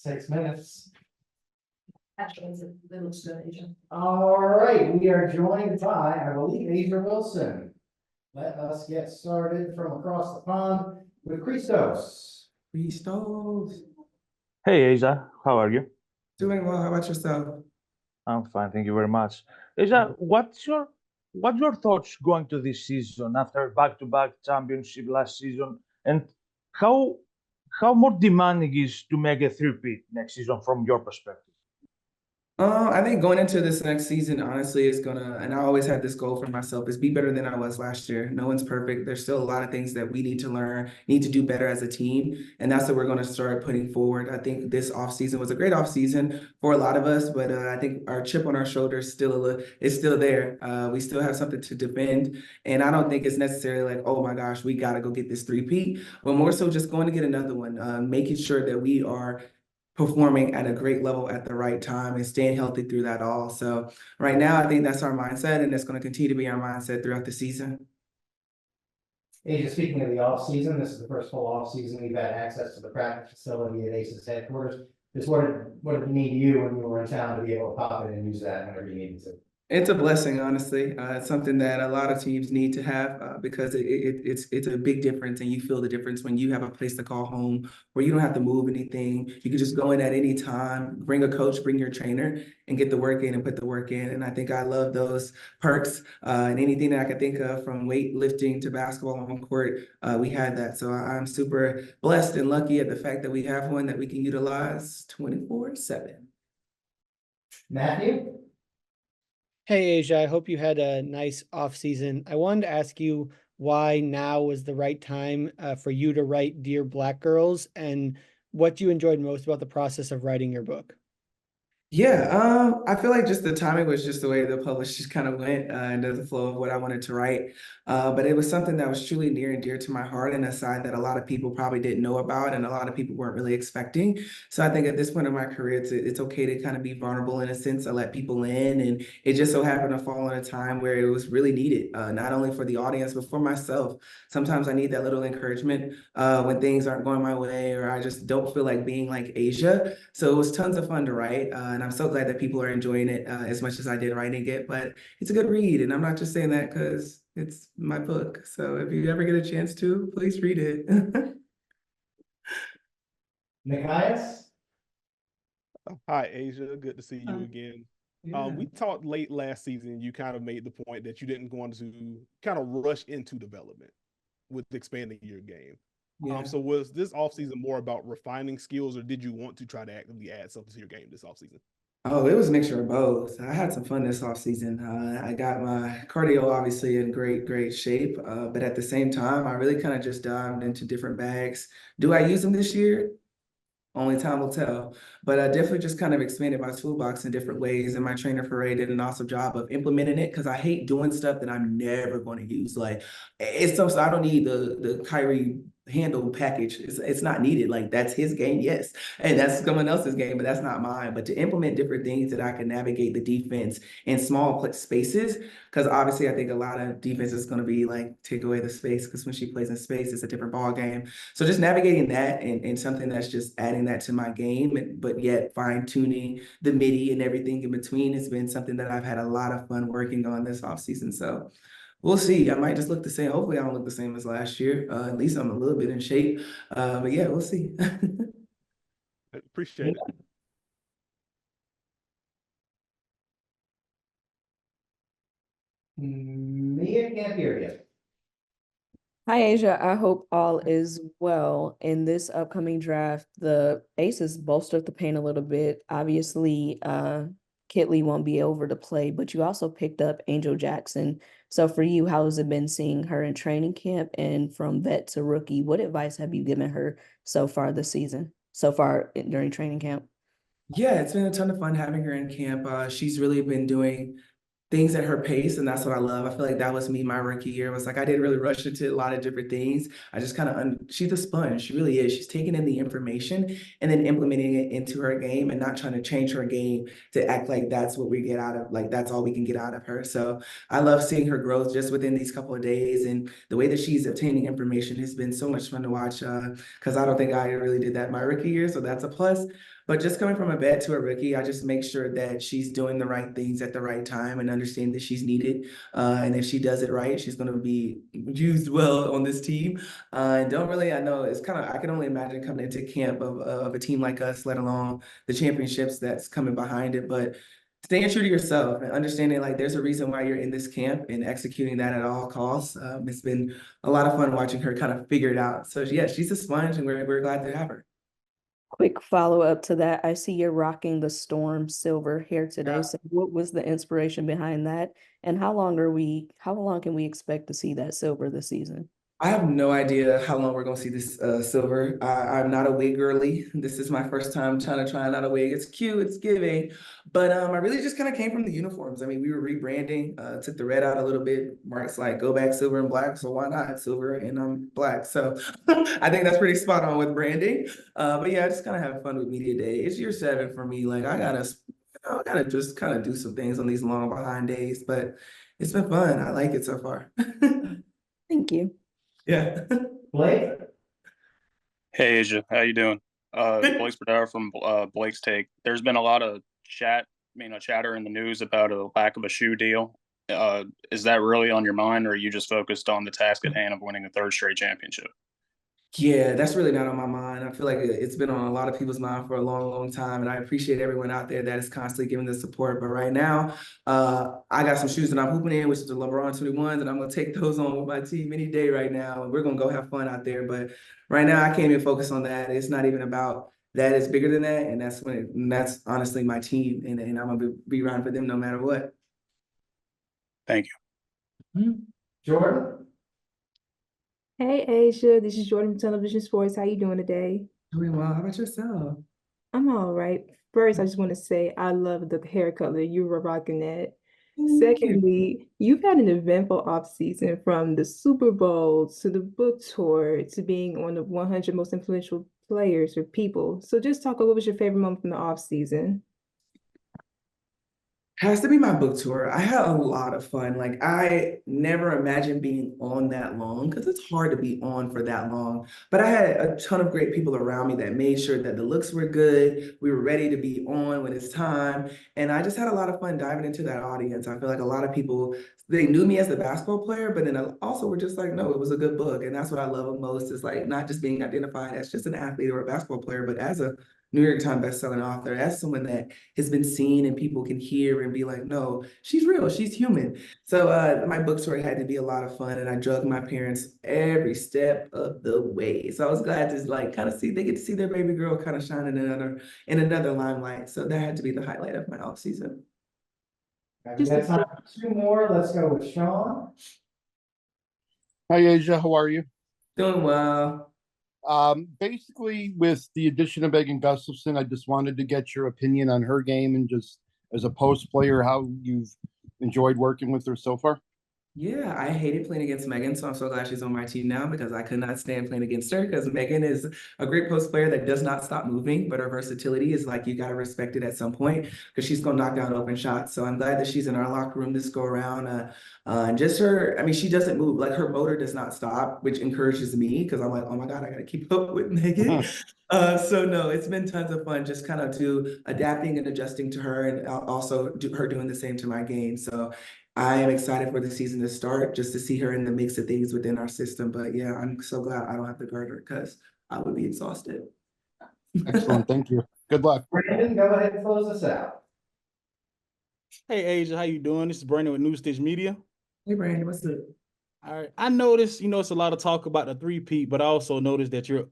6 minutes. Actually, it looks good, Asia. All right, we are joined by, I believe, Asia Wilson. Let us get started from across the pond with Christos. Christos. Hey Asia, how are you? Doing well. How about yourself? I'm fine, thank you very much. Asia, what's your thoughts going to this season after back-to-back championship last season, and how how more demanding is to make a three-peat next season from your perspective? I think going into this next season, honestly, is gonna, and I always had this goal for myself, is be better than I was last year. No one's perfect. There's still a lot of things that we need to learn, need to do better as a team, and that's what we're gonna start putting forward. I think this offseason was a great offseason for a lot of us, but I think our chip on our shoulder is still there. We still have something to defend, and I don't think it's necessarily like, oh my gosh, we gotta go get this three-peat, but more so just going to get another one, making sure that we are performing at a great level at the right time and staying healthy through that all. So right now, I think that's our mindset, and it's going to continue to be our mindset throughout the season. Asia, speaking of the off season, this is the first full off season we've had access to the practice facility at Aces headquarters. Just what did it mean to you when you were in town to be able to pop in and use that whenever you needed to? It's a blessing, honestly. It's something that a lot of teams need to have because it's a big difference, and you feel the difference when you have a place to call home where you don't have to move anything. You can just go in at any time, bring a coach, bring your trainer, and get the work in and put the work in. And I think I love those perks, and anything that I could think of, from weightlifting to basketball on court, we had that. So I'm super blessed and lucky at the fact that we have one that we can utilize 24/7. Matthew? Hey Asia, I hope you had a nice off season. I wanted to ask you why now was the right time for you to write Dear Black Girls, and what you enjoyed most about the process of writing your book. Yeah, I feel like just the timing was just the way the publish just kind of went into the flow of what I wanted to write. But it was something that was truly near and dear to my heart, and a side that a lot of people probably didn't know about and a lot of people weren't really expecting. So I think at this point in my career, it's okay to kind of be vulnerable in a sense, to let people in. And it just so happened to fall in a time where it was really needed, not only for the audience, but for myself. Sometimes I need that little encouragement when things aren't going my way, or I just don't feel like being like Asia. So it was tons of fun to write. And I'm so glad that people are enjoying it as much as I did writing it. But it's a good read, and I'm not just saying that because it's my book. So if you ever get a chance to, please read it. Nikias? Hi, Asia. Good to see you Hi. again. Yeah. We talked late last season. You kind of made the point that you didn't want to kind of rush into development with expanding your game. Yeah. So was this offseason more about refining skills, or did you want to try to actively add something to your game this offseason? Oh, it was a mixture of both. I had some fun this offseason. I got my cardio obviously in great shape, but at the same time, I really kind of just dived into different bags. Do I use them this year? Only time will tell. But I definitely just kind of expanded my toolbox in different ways. And my trainer for Ray did an awesome job of implementing it, because I hate doing stuff that I'm never going to use. Like, it's so I don't need the Kyrie handle package. It's not needed. Like, that's his game, yes. And that's someone else's game, but that's not mine. But to implement different things that I can navigate the defense in small spaces, because obviously I think a lot of defense is going to be like, take away the space, because when she plays in space, it's a different ball game. So just navigating that and something that's just adding that to my game, but yet fine tuning the MIDI and everything in between has been something that I've had a lot of fun working on this offseason. So we'll see. I might just look the same. Hopefully I don't look the same as last year. At least I'm a little bit in shape. But yeah, we'll see. I appreciate it. Mia can't hear you. Hi, Asia. I hope all is well. In this upcoming draft, the Aces bolstered the paint a little bit. Obviously, Kitley won't be over to play, but you also picked up Angel Jackson. So for you, how has it been seeing her in training camp, and from vet to rookie? What advice have you given her so far this season, during training camp? Yeah, it's been a ton of fun having her in camp. She's really been doing things at her pace, and that's what I love. I feel like that was me my rookie year. It was like I didn't really rush into a lot of different things. I just kind of she's a sponge. She really is. She's taking in the information and then implementing it into her game, and not trying to change her game to act like that's what we get out of, like that's all we can get out of her. So I love seeing her growth just within these couple of days, and the way that she's obtaining information has been so much fun to watch, because I don't think I really did that my rookie year, so that's a plus. But just coming from a vet to a rookie, I just make sure that she's doing the right things at the right time and understand that she's needed. And if she does it right, she's going to be used well on this team. And don't really, I know it's kind of, I can only imagine coming into camp of a team like us, let alone the championships that's coming behind it. But staying true to yourself and understanding like there's a reason why you're in this camp and executing that at all costs. It's been a lot of fun watching her kind of figure it out. So yeah, she's a sponge and we're glad to have her. Quick follow-up to that. I see you're rocking the Storm silver hair today. Yeah. So what was the inspiration behind that? And how long can we expect to see that silver this season? I have no idea how long we're gonna see this silver. I'm not a wig girly. This is my first time trying to try out a wig. It's cute, it's giving, but I really just kind of came from the uniforms. I mean, we were rebranding, took the red out a little bit. Mark's like, go back silver and black, so why not silver and I'm black? So I think that's pretty spot on with branding. But yeah, I just kind of have fun with media day. It's year 7 for me. Like I gotta just kind of do some things on these long behind days, but it's been fun. I like it so far. Thank you. Yeah. Blake? Hey Asia, how you doing? Blake Spadaro from Blake's Take. There's been a lot of chatter in the news about a lack of a shoe deal. Is that really on your mind, or are you just focused on the task at hand of winning a 3rd straight championship? Yeah, that's really not on my mind. I feel like it's been on a lot of people's mind for a long, long time, and I appreciate everyone out there that is constantly giving the support. But right now, I got some shoes that I'm hooping in, which is the LeBron 21s, and I'm gonna take those on with my team any day right now, and we're gonna go have fun out there. But right now, I can't even focus on that. It's not even about that. It's bigger than that, and that's honestly my team, and I'm gonna be riding for them no matter what. Thank you. Jordan? Hey Asia, this is Jordan from Television Sports. How you doing today? Doing well. How about yourself? I'm all right. First, I just want to say I love the hair color. You were rocking that. Thank you. Secondly, you've had an eventful off season from the Super Bowl to the book tour to being on the 100 most influential players or people. So just talk, what was your favorite moment from the off season? Has to be my book tour. I had a lot of fun. Like I never imagined being on that long because it's hard to be on for that long. But I had a ton of great people around me that made sure that the looks were good. We were ready to be on when it's time. And I just had a lot of fun diving into that audience. I feel like a lot of people, they knew me as the basketball player, but then also were just like, no, it was a good book. And that's what I love most is like not just being identified as just an athlete or a basketball player, but as a New York Times bestselling author, as someone that has been seen and people can hear and be like, no, she's real, she's human. So my book tour had to be a lot of fun, and I drugged my parents every step of the way. So I was glad to like kind of see they get to see their baby girl kind of shine in another limelight. So that had to be the highlight of my off season. We got time for 2 more. Let's go with Sean. Hi Asia, how are you? Doing well. Basically with the addition of Megan Gustafson, I just wanted to get your opinion on her game and just as a post player, how you've enjoyed working with her so far. Yeah, I hated playing against Megan, so I'm so glad she's on my team now because I could not stand playing against her because Megan is a great post player that does not stop moving, but her versatility is like you got to respect it at some point because she's going to knock down open shots. So I'm glad that she's in our locker room this go around. And just her, I mean, she doesn't move, like her motor does not stop, which encourages me because I'm like, oh my God, I got to keep up with Megan. So no, it's been tons of fun just kind of adapting and adjusting to her and also her doing the same to my game. So I am excited for the season to start just to see her in the mix of things within our system. But yeah, I'm so glad I don't have to guard her because I would be exhausted. Excellent, thank you. Good luck. Brandon, go ahead and close us out. Hey Asia, how you doing? This is Brandon with New Stitch Media. Hey Brandon, what's up? All right. I noticed, it's a lot of talk about the three-peat, but I also noticed that you're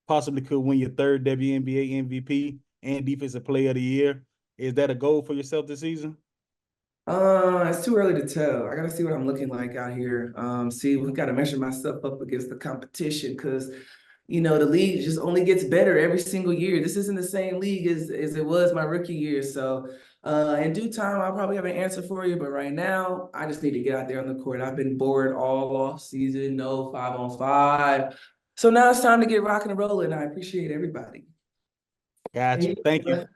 possibly could win your 3rd WNBA MVP and Defensive Player of the Year. Is that a goal for yourself this season? It's too early to tell. I gotta see what I'm looking like out here. We gotta measure myself up against the competition because the league just only gets better every single year. This isn't the same league as it was my rookie year. So in due time, I'll probably have an answer for you. But right now, I just need to get out there on the court. I've been bored all off season, no 5-on-5. So now it's time to get rocking and rolling. I appreciate everybody. Gotcha. Thank you.